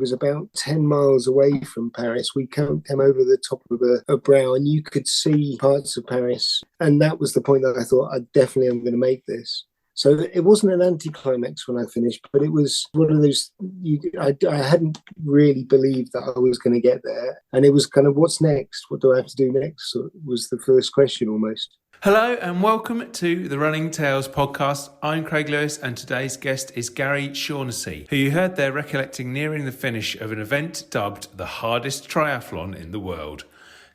was about 10 miles away from Paris. We came over the top of a brow and you could see parts of Paris. And that was the point that I thought, I definitely am going to make this. So it wasn't an anticlimax when I finished, but it was one of those, I hadn't really believed that I was going to get there. And it was kind of, what's next? What do I have to do next? So was the first question almost. Hello and welcome to the Running Tales podcast. I'm Craig Lewis and today's guest is Gary Shaughnessy, who you heard there recollecting nearing the finish of an event dubbed the hardest triathlon in the world.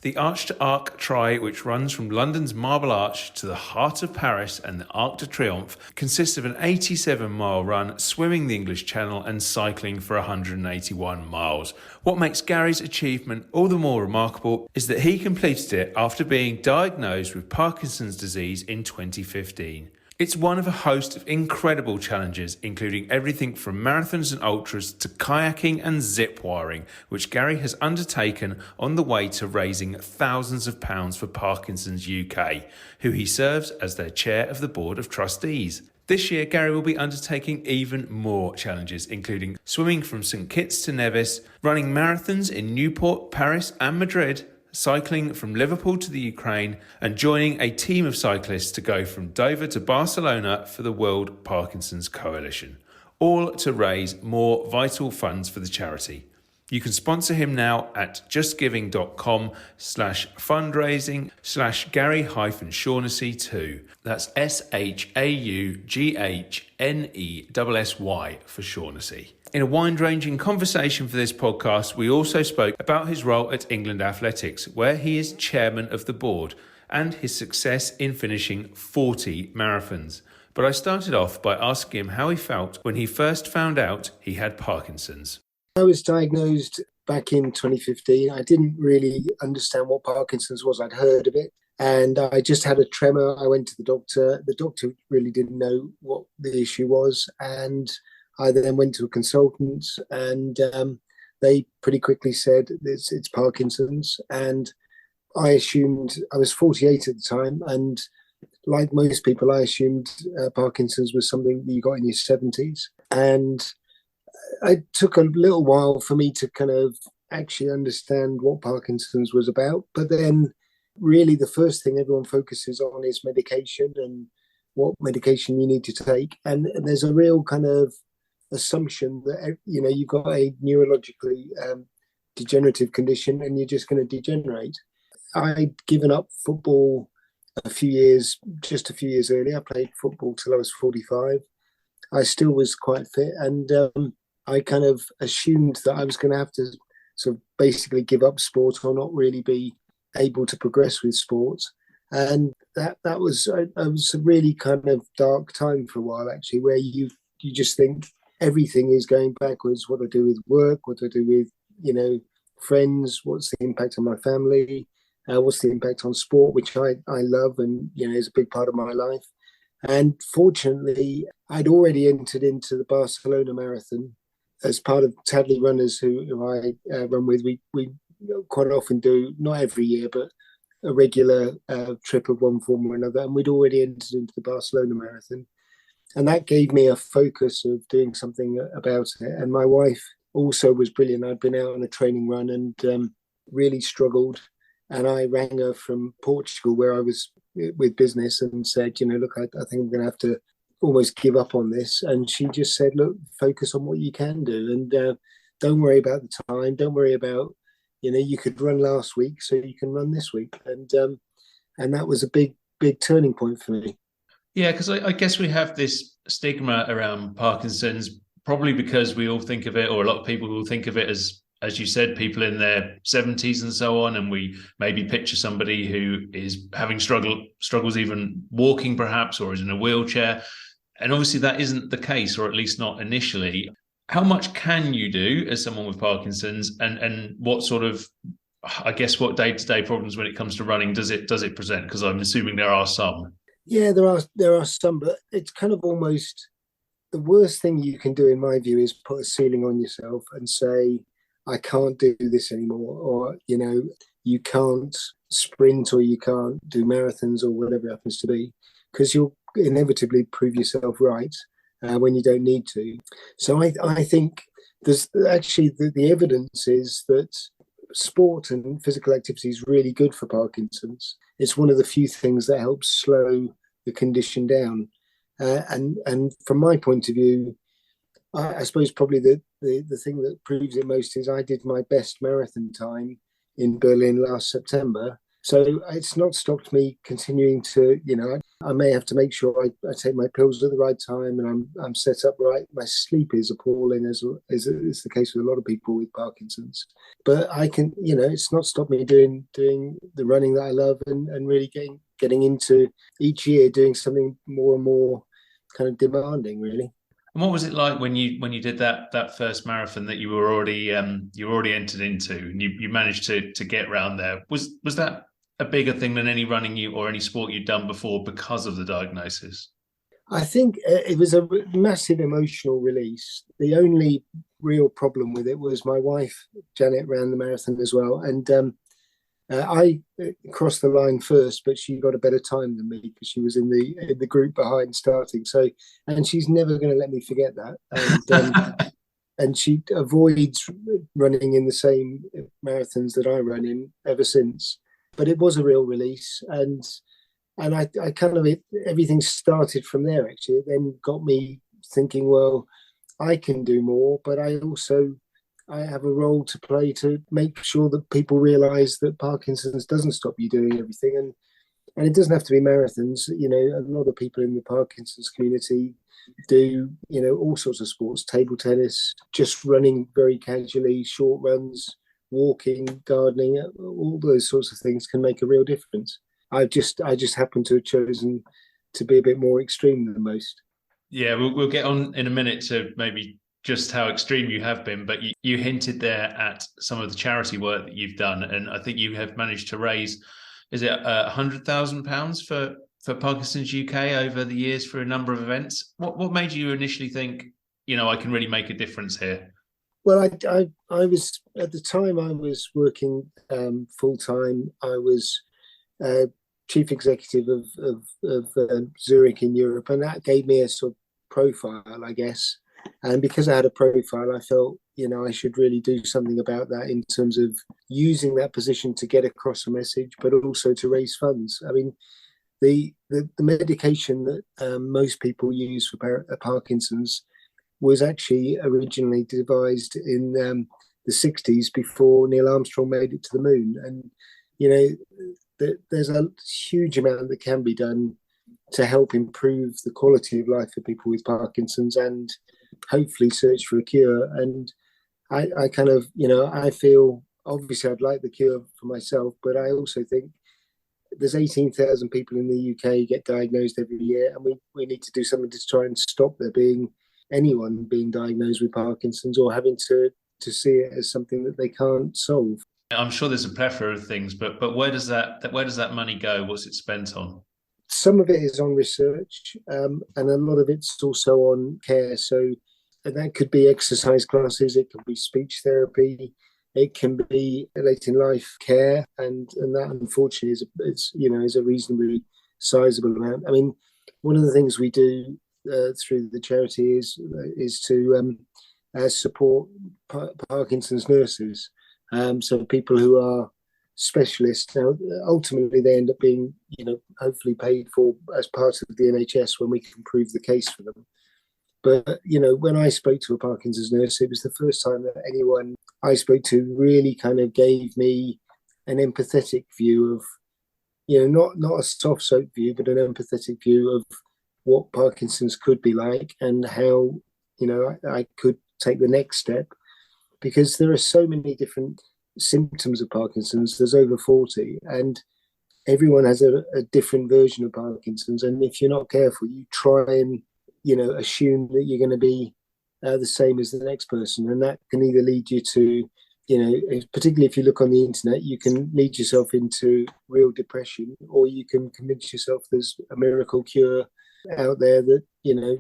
The Arc to Arc Tri, which runs from London's Marble Arch to the heart of Paris and the Arc de Triomphe, consists of an 87-mile run, swimming the English Channel and cycling for 181 miles. What makes Gary's achievement all the more remarkable is that he completed it after being diagnosed with Parkinson's disease in 2015. It's one of a host of incredible challenges, including everything from marathons and ultras to kayaking and zip wiring, which Gary has undertaken on the way to raising thousands of pounds for Parkinson's UK, who he serves as their chair of the Board of Trustees. This year, Gary will be undertaking even more challenges, including swimming from St Kitts to Nevis, running marathons in Newport, Paris and Madrid, cycling from Liverpool to the Ukraine, and joining a team of cyclists to go from Dover to Barcelona for the World Parkinson's Coalition, all to raise more vital funds for the charity. You can sponsor him now at justgiving.com/fundraising/Gary-Shaughnessy2. That's SHAUGHNESSY for Shaughnessy. In a wide-ranging conversation for this podcast, we also spoke about his role at England Athletics, where he is chairman of the board, and his success in finishing 40 marathons. But I started off by asking him how he felt when he first found out he had Parkinson's. I was diagnosed back in 2015. I didn't really understand what Parkinson's was. I'd heard of it and I just had a tremor. I went to the doctor. The doctor really didn't know what the issue was. And I then went to a consultant and they pretty quickly said it's Parkinson's. And I assumed, I was 48 at the time. And like most people, I assumed Parkinson's was something that you got in your 70s. And it took a little while for me to kind of actually understand what Parkinson's was about. But then really the first thing everyone focuses on is medication and what medication you need to take. And there's a real kind of assumption that, you know, you've got a neurologically degenerative condition and you're just going to degenerate. I'd given up football just a few years earlier. I played football till I was 45. I still was quite fit and I kind of assumed that I was going to have to sort of basically give up sport or not really be able to progress with sport. And that was a really kind of dark time for a while, actually, where you just think everything is going backwards. What do I do with work? What do I do with, you know, friends? What's the impact on my family? What's the impact on sport, which I love and, you know, is a big part of my life. And fortunately, I'd already entered into the Barcelona Marathon as part of Tadley Runners, who I run with. We quite often do, not every year, but a regular trip of one form or another. And we'd already entered into the Barcelona Marathon. And that gave me a focus of doing something about it. And my wife also was brilliant. I'd been out on a training run and really struggled. And I rang her from Portugal, where I was with business, and said, you know, look, I think I'm going to have to almost give up on this. And she just said, look, focus on what you can do. And don't worry about the time. Don't worry about, you know, you could run last week, so you can run this week. And that was a big turning point for me. Yeah, because I guess we have this stigma around Parkinson's, probably because we all think of it, or a lot of people will think of it as you said, people in their 70s and so on, and we maybe picture somebody who is having struggles even walking perhaps, or is in a wheelchair. And obviously that isn't the case, or at least not initially. How much can you do as someone with Parkinson's, and what sort of, I guess, what day-to-day problems when it comes to running does it present? Because I'm assuming there are some. Yeah, there are some, but it's kind of almost the worst thing you can do, in my view, is put a ceiling on yourself and say, I can't do this anymore, or, you know, you can't sprint or you can't do marathons or whatever it happens to be, because you'll inevitably prove yourself right when you don't need to. So I think There's actually the evidence is that sport and physical activity is really good for Parkinson's. It's one of the few things that helps slow the condition down. And from my point of view, I suppose probably the thing that proves it most is I did my best marathon time in Berlin last September. So it's not stopped me continuing to, I may have to make sure I take my pills at the right time and I'm set up right. My sleep is appalling, as is the case with a lot of people with Parkinson's. But I can, it's not stopped me doing the running that I love and really getting into each year doing something more and more kind of demanding, really. And what was it like when you did that first marathon that you were already entered into, and you managed to get round there? Was that a bigger thing than any running or any sport you'd done before because of the diagnosis? I think it was a massive emotional release. The only real problem with it was my wife, Janet, ran the marathon as well. And I crossed the line first, but she got a better time than me because she was in the group behind starting. So, and she's never going to let me forget that. And and she avoids running in the same marathons that I run in ever since. But it was a real release, and I kind of everything started from there. Actually, it then got me thinking, well, I can do more, but I have a role to play to make sure that people realise that Parkinson's doesn't stop you doing everything, and it doesn't have to be marathons. A lot of people in the Parkinson's community do all sorts of sports, table tennis, just running very casually, short runs, walking, gardening, all those sorts of things can make a real difference. I just happen to have chosen to be a bit more extreme than most. Yeah, we'll get on in a minute to maybe just how extreme you have been, but you hinted there at some of the charity work that you've done, and I think you have managed to raise, is it £100,000 for Parkinson's UK over the years for a number of events? What made you initially think, I can really make a difference here? Well, I was at the time I was working full time. I was chief executive of Zurich in Europe, and that gave me a sort of profile, I guess. And because I had a profile, I felt I should really do something about that in terms of using that position to get across a message, but also to raise funds. I mean, the medication that most people use for Parkinson's was actually originally devised in the 60s before Neil Armstrong made it to the moon. And, there's a huge amount that can be done to help improve the quality of life for people with Parkinson's and hopefully search for a cure. And I kind of, I feel, obviously I'd like the cure for myself, but I also think there's 18,000 people in the UK get diagnosed every year, and we need to do something to try and stop there being anyone being diagnosed with Parkinson's or having to see it as something that they can't solve. I'm sure there's a plethora of things, but where does that money go? What's it spent on? Some of it is on research, and a lot of it's also on care. So that could be exercise classes, it could be speech therapy, it can be late in life care, and that unfortunately is a reasonably sizable amount. I mean, one of the things we do through the charity is to support Parkinson's nurses. So people who are specialists. Now, ultimately, they end up being, hopefully paid for as part of the NHS when we can prove the case for them. But, when I spoke to a Parkinson's nurse, it was the first time that anyone I spoke to really kind of gave me an empathetic view of, not a soft soap view, but an empathetic view of what Parkinson's could be like and how, I could take the next step. Because there are so many different symptoms of Parkinson's. There's over 40, and everyone has a different version of Parkinson's. And if you're not careful, you try and, assume that you're going to be the same as the next person. And that can either lead you to, particularly if you look on the internet, you can lead yourself into real depression, or you can convince yourself there's a miracle cure out there that,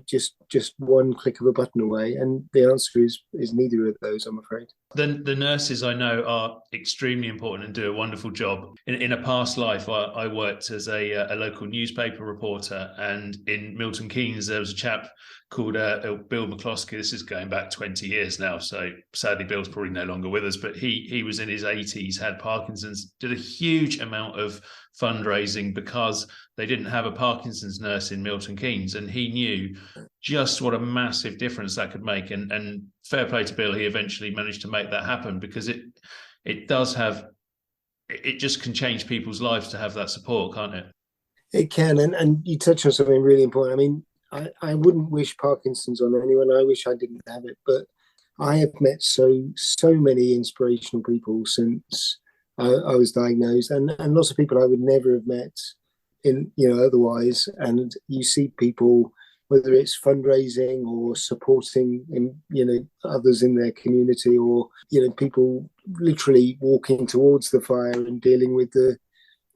just one click of a button away? And the answer is neither of those, I'm afraid. The nurses I know are extremely important and do a wonderful job. In a past life, I worked as a local newspaper reporter, and in Milton Keynes there was a chap called Bill McCloskey. This is going back 20 years now, so sadly Bill's probably no longer with us, but he was in his 80s, had Parkinson's, did a huge amount of fundraising because they didn't have a Parkinson's nurse in Milton Keynes, and he knew just what a massive difference that could make. And fair play to Bill, he eventually managed to make that happen, because it just can change people's lives to have that support, can't it? It can, and you touch on something really important. I mean, I wouldn't wish Parkinson's on anyone. I wish I didn't have it, but I have met so many inspirational people since I was diagnosed, and lots of people I would never have met otherwise. And you see people, whether it's fundraising or supporting others in their community, or people literally walking towards the fire and dealing with the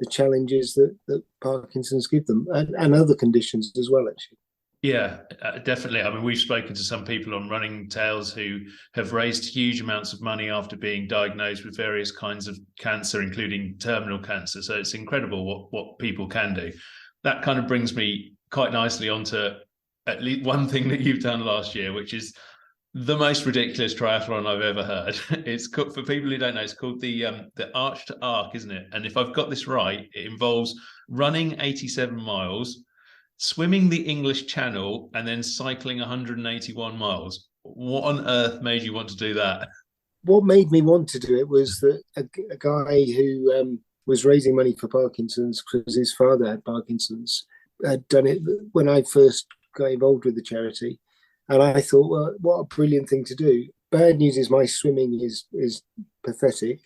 challenges that Parkinson's give them, and other conditions as well, actually. Yeah, definitely. I mean, we've spoken to some people on Running Tales who have raised huge amounts of money after being diagnosed with various kinds of cancer, including terminal cancer. So it's incredible what people can do. That kind of brings me quite nicely onto at least one thing that you've done last year, which is the most ridiculous triathlon I've ever heard. It's called, for people who don't know, it's called the Arc to Arc, isn't it? And if I've got this right, it involves running 87 miles, swimming the English Channel, and then cycling 181 miles. What on earth made you want to do that? What made me want to do it was that a guy who was raising money for Parkinson's, because his father had Parkinson's, had done it when I first got involved with the charity. And I thought, well, what a brilliant thing to do. Bad news is my swimming is pathetic,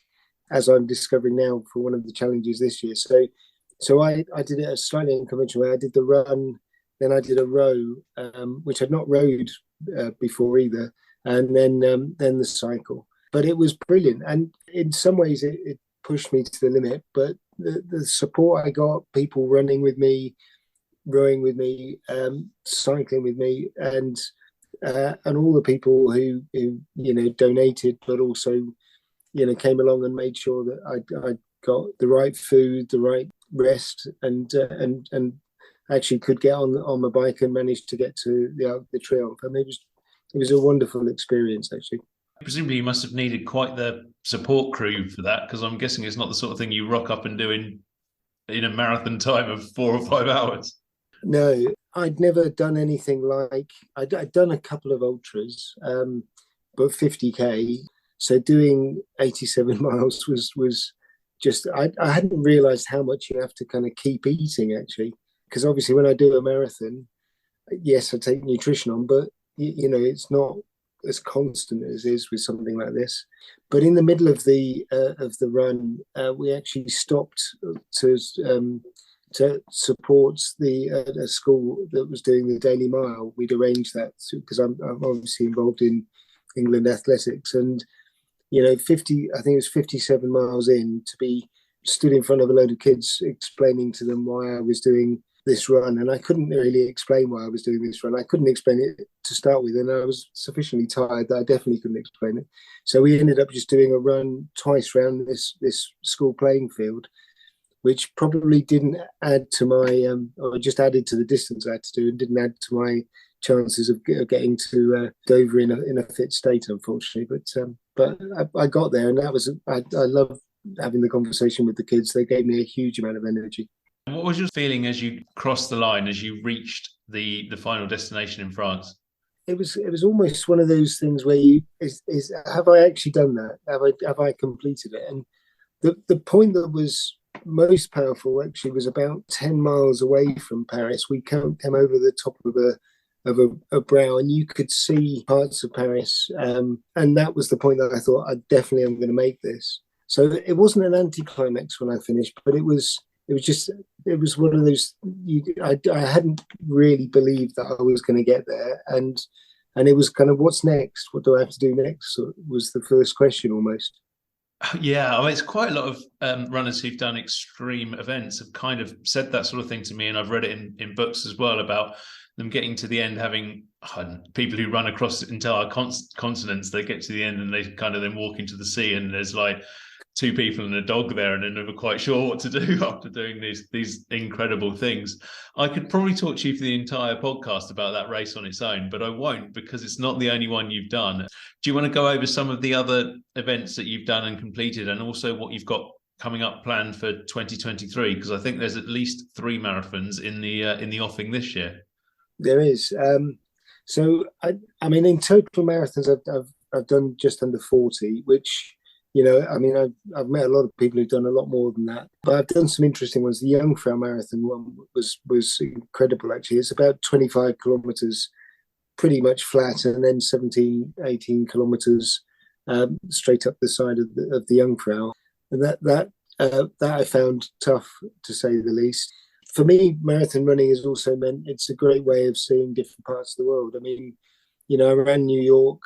as I'm discovering now for one of the challenges this year. So I did it a slightly unconventional way. I did the run, then I did a row, which I'd not rowed before either, and then the cycle. But it was brilliant, and in some ways it pushed me to the limit. But the support I got, people running with me, rowing with me, cycling with me, and all the people who donated, but also came along and made sure that I got the right food, the right rest, and actually could get on my bike and managed to get to the Arc de Triomphe. I mean, it was a wonderful experience, actually. Presumably you must have needed quite the support crew for that, because I'm guessing it's not the sort of thing you rock up and do in a marathon time of 4 or 5 hours. No, I'd never done anything like, I'd done a couple of ultras, but 50k. So doing 87 miles was just, I hadn't realized how much you have to kind of keep eating, actually. Because obviously when I do a marathon, yes, I take nutrition on, but it's not as constant as is with something like this. But in the middle of the run, we actually stopped to support a school that was doing the Daily Mile. We'd arranged that because I'm obviously involved in England athletics, and 50, I think it was 57 miles in, to be stood in front of a load of kids explaining to them why I was doing this run. And I couldn't really explain why I was doing this run. I couldn't explain it to start with, and I was sufficiently tired that I definitely couldn't explain it. So we ended up just doing a run twice around this school playing field, which probably didn't add to my, or just added to the distance I had to do, and didn't add to my chances of getting to Dover in a fit state, unfortunately. But I got there, and that was, I love having the conversation with the kids. They gave me a huge amount of energy. What was your feeling as you crossed the line, as you reached the final destination in France? It was almost one of those things where have I actually done that? Have I completed it? And the point that was most powerful actually was about 10 miles away from Paris. We came over the top of a brow, and you could see parts of Paris, and that was the point that I thought I definitely am going to make this. So it wasn't an anticlimax when I finished, but it was one of those, I hadn't really believed that I was going to get there, and it was kind of, what's next? What do I have to do next? So was the first question almost. Yeah, I mean, it's quite a lot of runners who've done extreme events have kind of said that sort of thing to me, and I've read it in books as well, about them getting to the end, having people who run across entire continents, they get to the end and they kind of then walk into the sea, and there's like 2 people and a dog there, and they're never quite sure what to do after doing these incredible things. I could probably talk to you for the entire podcast about that race on its own, but I won't, because it's not the only one you've done. Do you want to go over some of the other events that you've done and completed, and also what you've got coming up planned for 2023? Because I think there's at least 3 marathons in the offing this year. There is. So I mean, in total marathons, I've done just under 40, which, you know, I mean, I've met a lot of people who've done a lot more than that, but I've done some interesting ones. The Jungfrau Marathon one was incredible, actually. It's about 25 kilometers, pretty much flat, and then 17, 18 kilometers straight up the side of the Jungfrau. And that I found tough, to say the least. For me, marathon running has also meant it's a great way of seeing different parts of the world. I mean, you know, I ran New York.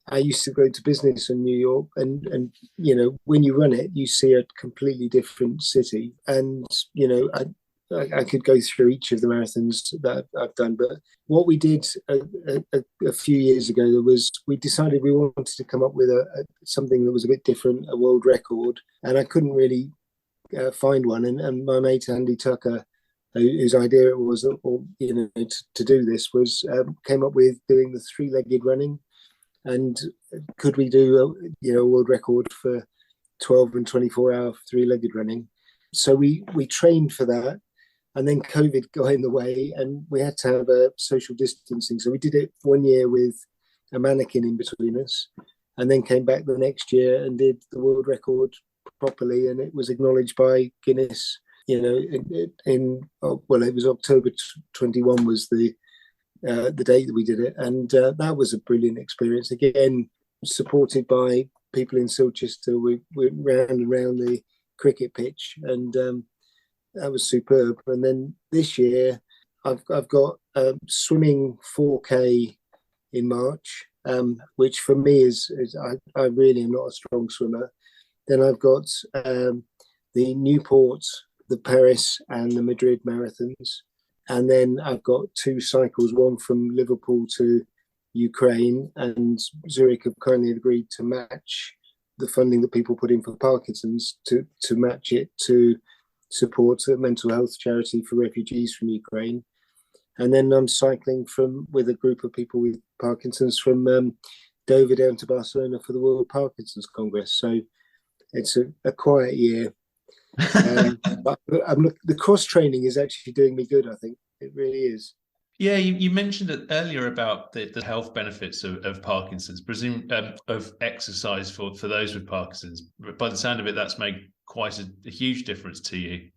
I used to go to business in New York, and you know, when you run it, you see a completely different city. And you know, I could go through each of the marathons that I've done, but what we did a few years ago was we decided we wanted to come up with something that was a bit different, a world record, and I couldn't really find one. And my mate Andy Tucker, whose idea it was, you know, to do this, was came up with doing the 3-legged running. And could we do a world record for 12 and 24-hour 3-legged running? So we trained for that, and then COVID got in the way, and we had to have a social distancing. So we did it 1 year with a mannequin in between us, and then came back the next year and did the world record properly, and it was acknowledged by Guinness. You know, it was October 21 was the day that we did it, and that was a brilliant experience. Again, supported by people in Silchester. We round and round the cricket pitch, and that was superb. And then this year, I've got swimming 4K in March, which for me is I really am not a strong swimmer. Then I've got the Newport, the Paris, and the Madrid marathons. And then I've got 2 cycles, one from Liverpool to Ukraine, and Zurich have kindly agreed to match the funding that people put in for Parkinson's to match it to support a mental health charity for refugees from Ukraine. And then I'm cycling with a group of people with Parkinson's from Dover down to Barcelona for the World Parkinson's Congress. So it's a quiet year. But the cross training is actually doing me good. I think it really is. Yeah, you mentioned it earlier about the health benefits of Parkinson's, of exercise for those with Parkinson's. But by the sound of it, that's made quite a huge difference to you.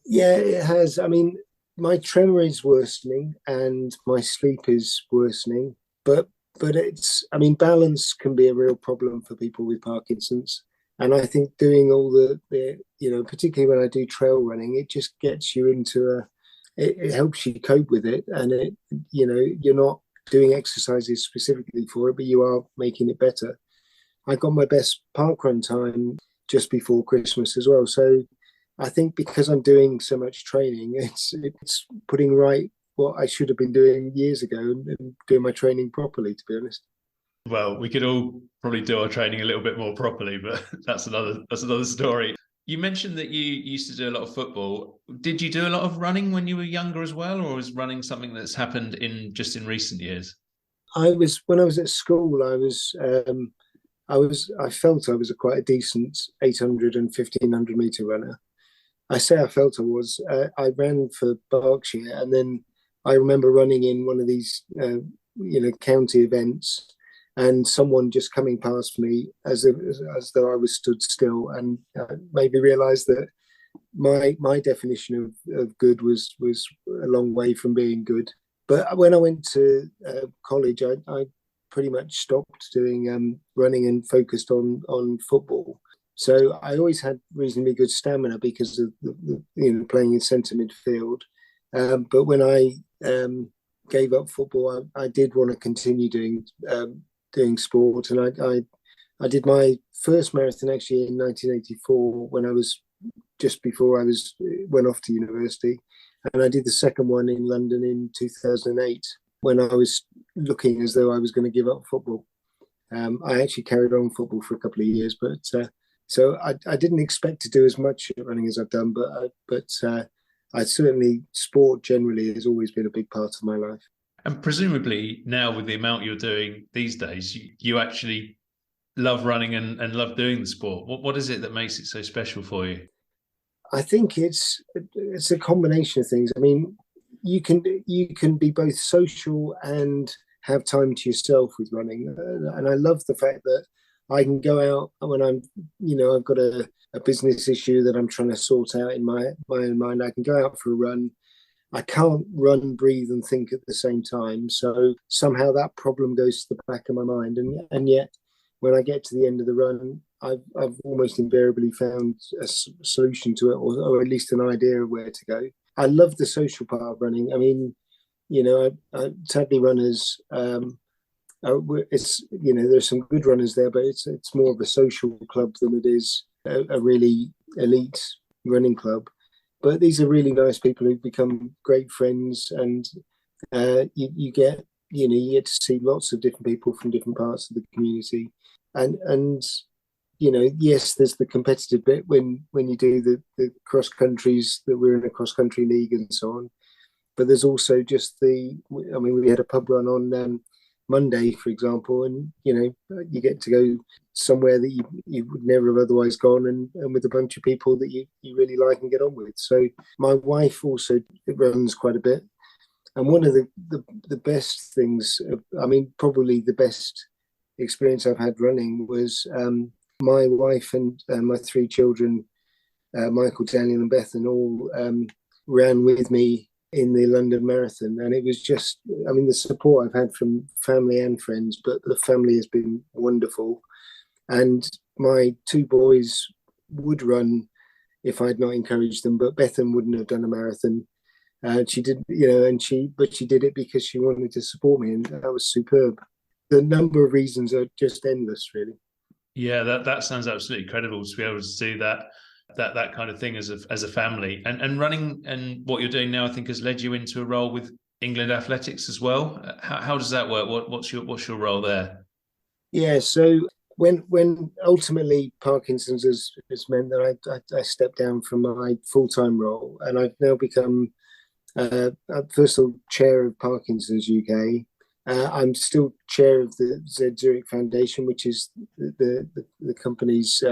Yeah, it has. I mean, my tremor is worsening and my sleep is worsening, but it's, I mean, balance can be a real problem for people with Parkinson's. And I think doing all the you know, particularly when I do trail running, it just gets you into it helps you cope with it. And it, you know, you're not doing exercises specifically for it, but you are making it better. I got my best parkrun time just before Christmas as well. So I think because I'm doing so much training, it's putting right what I should have been doing years ago and doing my training properly, to be honest. Well, we could all probably do our training a little bit more properly, but that's another story. You mentioned that you used to do a lot of football. Did you do a lot of running when you were younger as well, or was running something that's happened in recent years? When I was at school, I felt I was quite a decent 800 and 1500 meter runner. I say I felt I was. I ran for Berkshire, and then I remember running in one of these, county events, and someone just coming past me as though I was stood still, and made me realise that my definition of good was a long way from being good. But when I went to college, I pretty much stopped doing running and focused on football. So I always had reasonably good stamina because of playing in centre midfield. But when I gave up football, I did want to continue doing sport, and I did my first marathon actually in 1984 when I was just before I went off to university, And I did the second one in London in 2008 when I was looking as though I was going to give up football. I actually carried on football for a couple of years, but so I didn't expect to do as much running as I've done, but I certainly, sport generally has always been a big part of my life. And presumably now with the amount you're doing these days, you actually love running and love doing the sport. What is it that makes it so special for you? I think it's a combination of things. I mean, you can be both social and have time to yourself with running, and I love the fact that I can go out when I'm, I've got a business issue that I'm trying to sort out in my own mind. I can go out for a run. I can't run, breathe, and think at the same time. So somehow that problem goes to the back of my mind, and yet when I get to the end of the run, I've almost invariably found a solution to it, or at least an idea of where to go. I love the social part of running. I mean, sadly runners, it's, there's some good runners there, but it's more of a social club than it is a really elite running club. But these are really nice people who've become great friends, and you get to see lots of different people from different parts of the community, and yes, there's the competitive bit when you do the cross countries, that we're in a cross country league and so on. But there's also just we had a pub run on Monday, for example, and you get to go somewhere that you would never have otherwise gone, and with a bunch of people that you really like and get on with. So my wife also runs quite a bit, and one of the best things, probably the best experience I've had running was my wife and my three children, Michael, Daniel and Bethan, all ran with me in the London Marathon, and it was just, the support I've had from family and friends, but the family has been wonderful. And my two boys would run if I'd not encouraged them, but Bethan wouldn't have done a marathon. She did, but she did it because she wanted to support me, and that was superb. The number of reasons are just endless, really. Yeah, that sounds absolutely incredible to be able to do that kind of thing as a family, and running, and what you're doing now, I think, has led you into a role with England Athletics as well. How does that work? What's your role there? Yeah, so when ultimately Parkinson's has meant that I stepped down from my full-time role, and I've now become first of all chair of Parkinson's UK. I'm still chair of the Z Zurich Foundation, which is the company's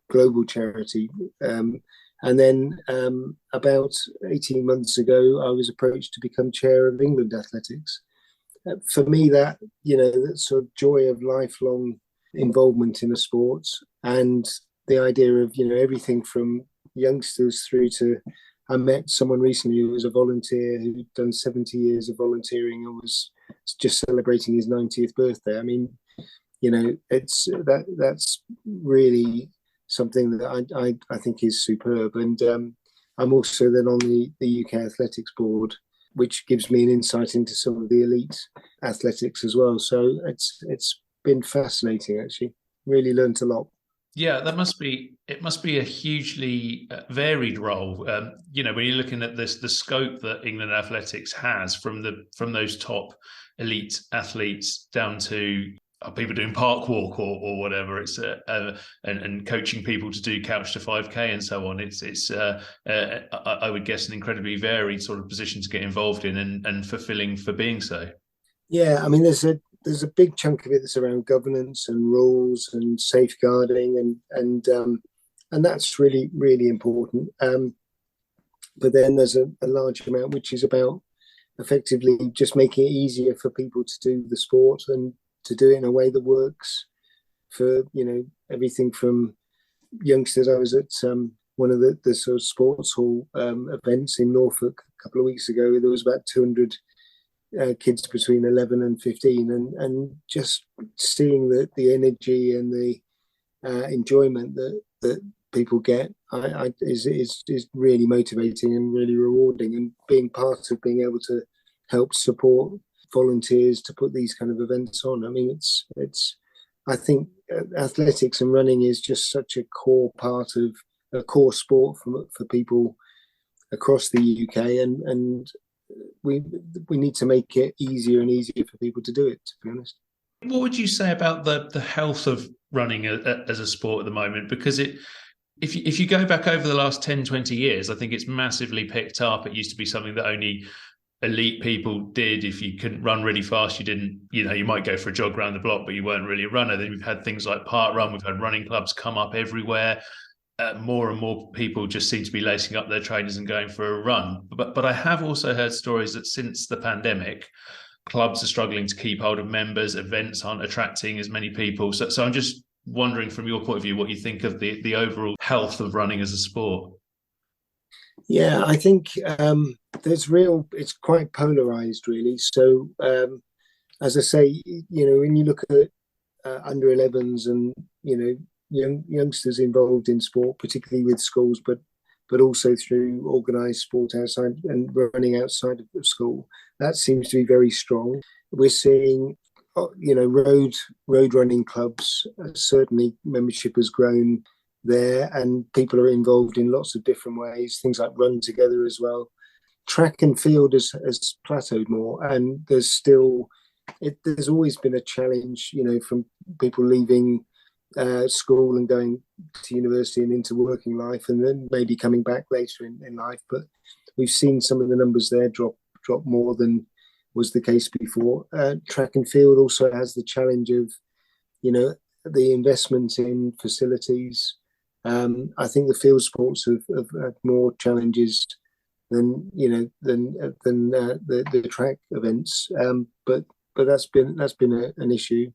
global charity. And then about 18 months ago, I was approached to become chair of England Athletics. For me, that sort of joy of lifelong involvement in a sport, and the idea of everything from youngsters through to, I met someone recently who was a volunteer who'd done 70 years of volunteering and was just celebrating his 90th birthday. I mean, it's that's really something that I think is superb. And I'm also then on the UK Athletics Board, which gives me an insight into some of the elite athletics as well. So it's been fascinating, actually. Really learned a lot. Yeah, it must be a hugely varied role. When you're looking at the scope that England Athletics has, from those top elite athletes down to people doing park walk or whatever. It's and coaching people to do couch to 5K and so on. It's I would guess an incredibly varied sort of position to get involved in, and fulfilling for being so. Yeah, I mean, there's a big chunk of it that's around governance and rules and safeguarding, and that's really, really important. But then there's a large amount which is about effectively just making it easier for people to do the sport, and to do it in a way that works for everything from youngsters. I was at one of the sort of sports hall events in Norfolk a couple of weeks ago. There was about 200 kids between 11 and 15, and just seeing the energy and the enjoyment that people get is really motivating and really rewarding, and being part of being able to help support volunteers to put these kind of events on. I mean, it's I think athletics and running is just such a core part of a core sport for people across the UK, and we need to make it easier and easier for people to do it, to be honest. What would you say about the health of running as a sport at the moment? Because if you go back over the last 10, 20 years, I think it's massively picked up. It used to be something that only elite people did. If you couldn't run really fast, you might go for a jog around the block, but you weren't really a runner. Then we've had things like Park Run. We've had running clubs come up everywhere. More and more people just seem to be lacing up their trainers and going for a run. But I have also heard stories that since the pandemic, clubs are struggling to keep hold of members. Events aren't attracting as many people. So I'm just wondering, from your point of view, what you think of the overall health of running as a sport. Yeah, I think it's quite polarized, really. So, as I say, when you look at under 11s and, youngsters involved in sport, particularly with schools, but also through organised sport outside and running outside of school, that seems to be very strong. We're seeing, road running clubs. Certainly, membership has grown there, and people are involved in lots of different ways. Things like Run Together as well. Track and field has plateaued more, and there's always been a challenge, from people leaving school and going to university and into working life, and then maybe coming back later in life. But we've seen some of the numbers there drop more than was the case before. Track and field also has the challenge of, the investment in facilities. I think the field sports have had more challenges than the track events. But that's been an issue.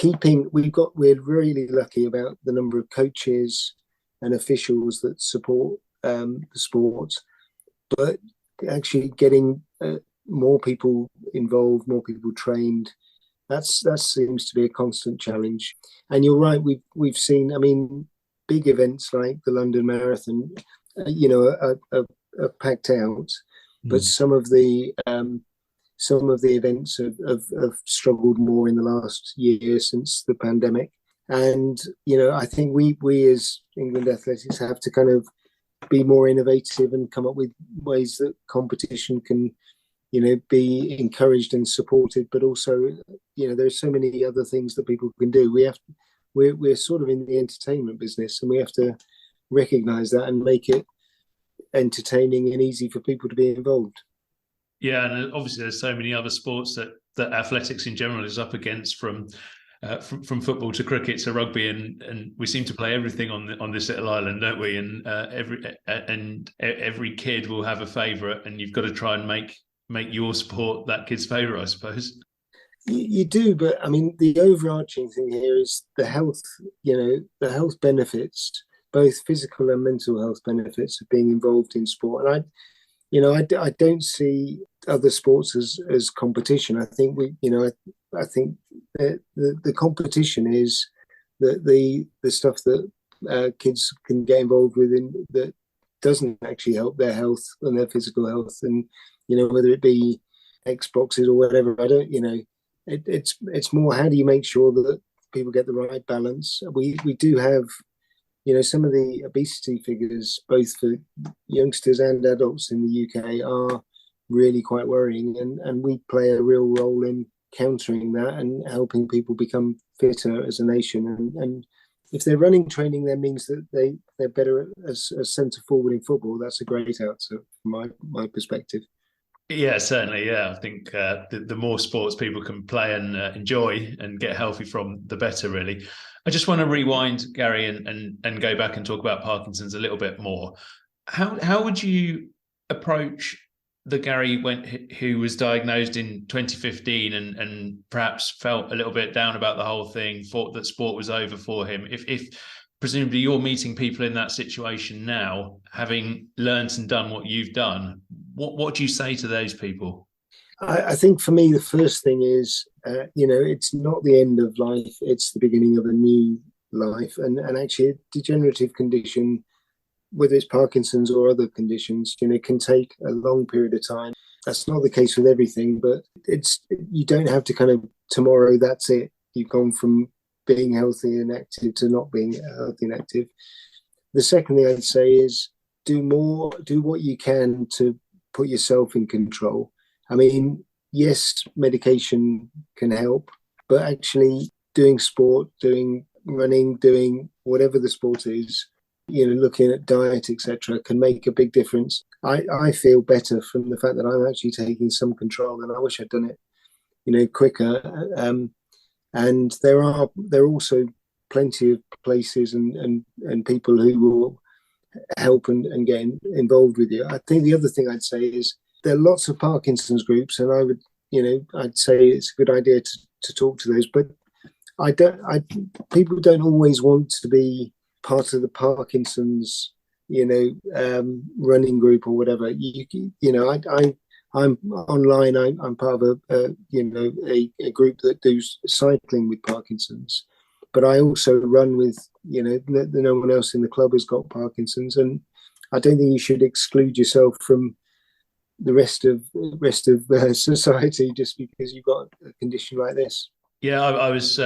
We're really lucky about the number of coaches and officials that support the sport, but actually getting more people involved, more people trained, that seems to be a constant challenge. And you're right, we've seen, big events like the London Marathon, are packed out, but some of the events have struggled more in the last year since the pandemic. And I think we as England Athletics have to kind of be more innovative and come up with ways that competition can be encouraged and supported, but also there's so many other things that people can do. We're sort of in the entertainment business, and we have to recognize that and make it entertaining and easy for people to be involved. Yeah, and obviously there's so many other sports that athletics in general is up against, from football to cricket to rugby, and we seem to play everything on this little island, don't we? And every kid will have a favourite, and you've got to try and make your sport that kid's favourite, I suppose. You do, but the overarching thing here is the health. The health benefits, both physical and mental health benefits of being involved in sport. And I don't see other sports as competition. I think I think the competition is the stuff that kids can get involved with that doesn't actually help their health and their physical health. And whether it be Xboxes or whatever, it's more, how do you make sure that people get the right balance? We do have some of the obesity figures, both for youngsters and adults in the UK, are really quite worrying, and we play a real role in countering that and helping people become fitter as a nation. And if their running training then means that they're better as centre forward in football, that's a great answer from my perspective. Yeah, certainly. Yeah, I think the more sports people can play and enjoy and get healthy from, the better, really. I just want to rewind, Gary, and go back and talk about Parkinson's a little bit more. How would you approach the Gary who was diagnosed in 2015 and perhaps felt a little bit down about the whole thing, thought that sport was over for him? If presumably you're meeting people in that situation now, having learned and done what you've done, what do you say to those people? I think for me, the first thing is, it's not the end of life, it's the beginning of a new life. And actually a degenerative condition, whether it's Parkinson's or other conditions, can take a long period of time. That's not the case with everything, but you don't have to kind of tomorrow, that's it. You've gone from being healthy and active to not being healthy and active. The second thing I'd say is, do what you can to put yourself in control. I mean, yes, medication can help, but actually doing sport, doing running, doing whatever the sport is, looking at diet, etc., can make a big difference. I feel better from the fact that I'm actually taking some control, and I wish I'd done it, quicker. And there are also plenty of places and people who will help and get involved with you. I think the other thing I'd say is there are lots of Parkinson's groups, and I'd say it's a good idea to talk to those. But people don't always want to be part of the Parkinson's, running group or whatever. I'm online. I'm part of a group that does cycling with Parkinson's, but I also run with no one else in the club has got Parkinson's, and I don't think you should exclude yourself from the rest of society just because you've got a condition like this. Yeah, I was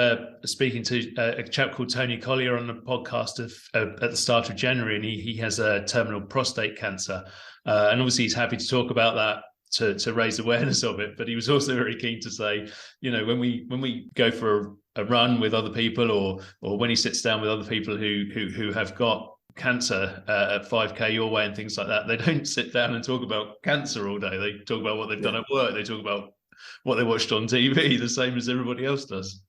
speaking to a chap called Tony Collier on the podcast at the start of January, and he has a terminal prostate cancer, and obviously he's happy to talk about that to raise awareness of it. But he was also very keen to say, when we go for a run with other people, or when he sits down with other people who have got cancer at 5K your way and things like that, they don't sit down and talk about cancer all day. They talk about what they've done at work. They talk about what they watched on TV, the same as everybody else does.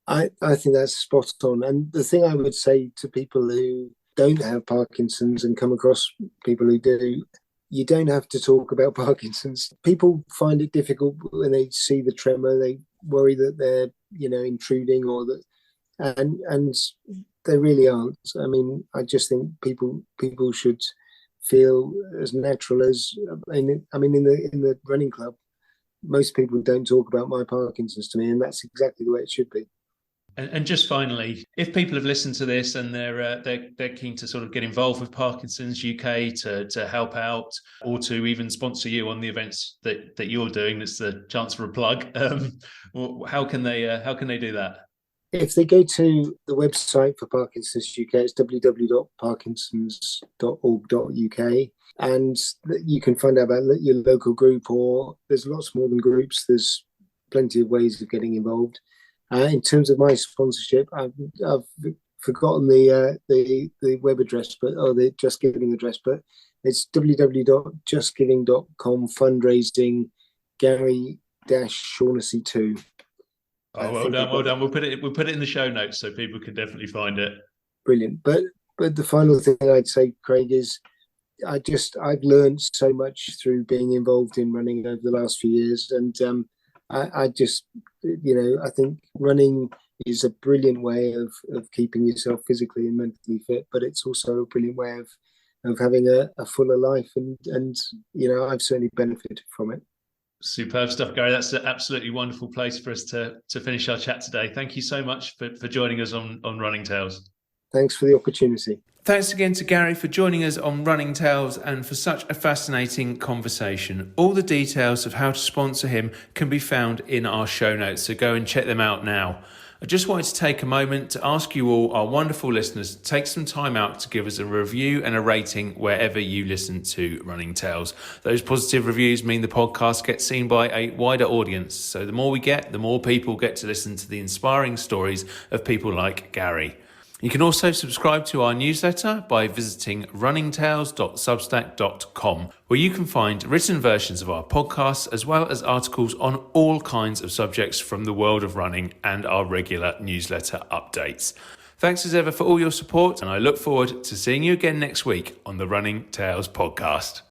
I think that's spot on. And the thing I would say to people who don't have Parkinson's and come across people who do, you don't have to talk about Parkinson's. People find it difficult when they see the tremor. They worry that they're, intruding, or that, and they really aren't. I mean, I just think people should feel as natural as. I mean, in the running club, most people don't talk about my Parkinson's to me, and that's exactly the way it should be. And just finally, if people have listened to this and they're keen to sort of get involved with Parkinson's UK to help out, or to even sponsor you on the events that you're doing, that's the chance for a plug. How can they do that? If they go to the website for Parkinson's UK, it's www.parkinsons.org.uk, and you can find out about your local group, or there's lots more than groups. There's plenty of ways of getting involved. In terms of my sponsorship, I've forgotten the web address, or the Just Giving address, but it's www.justgiving.com fundraising Gary-Shaughnessy 2. Oh, well done. We'll put it in the show notes so people can definitely find it. Brilliant. But the final thing I'd say, Craig, is I've learned so much through being involved in running over the last few years, and I just, I think running is a brilliant way of keeping yourself physically and mentally fit, but it's also a brilliant way of having a fuller life, and I've certainly benefited from it. Superb stuff, Gary. That's an absolutely wonderful place for us to finish our chat today. Thank you so much for joining us on Running Tales. Thanks for the opportunity. Thanks again to Gary for joining us on Running Tales and for such a fascinating conversation. All the details of how to sponsor him can be found in our show notes, so go and check them out now. I just wanted to take a moment to ask you all, our wonderful listeners, to take some time out to give us a review and a rating wherever you listen to Running Tales. Those positive reviews mean the podcast gets seen by a wider audience. So the more we get, the more people get to listen to the inspiring stories of people like Gary. You can also subscribe to our newsletter by visiting runningtales.substack.com, where you can find written versions of our podcasts as well as articles on all kinds of subjects from the world of running and our regular newsletter updates. Thanks as ever for all your support, and I look forward to seeing you again next week on the Running Tales podcast.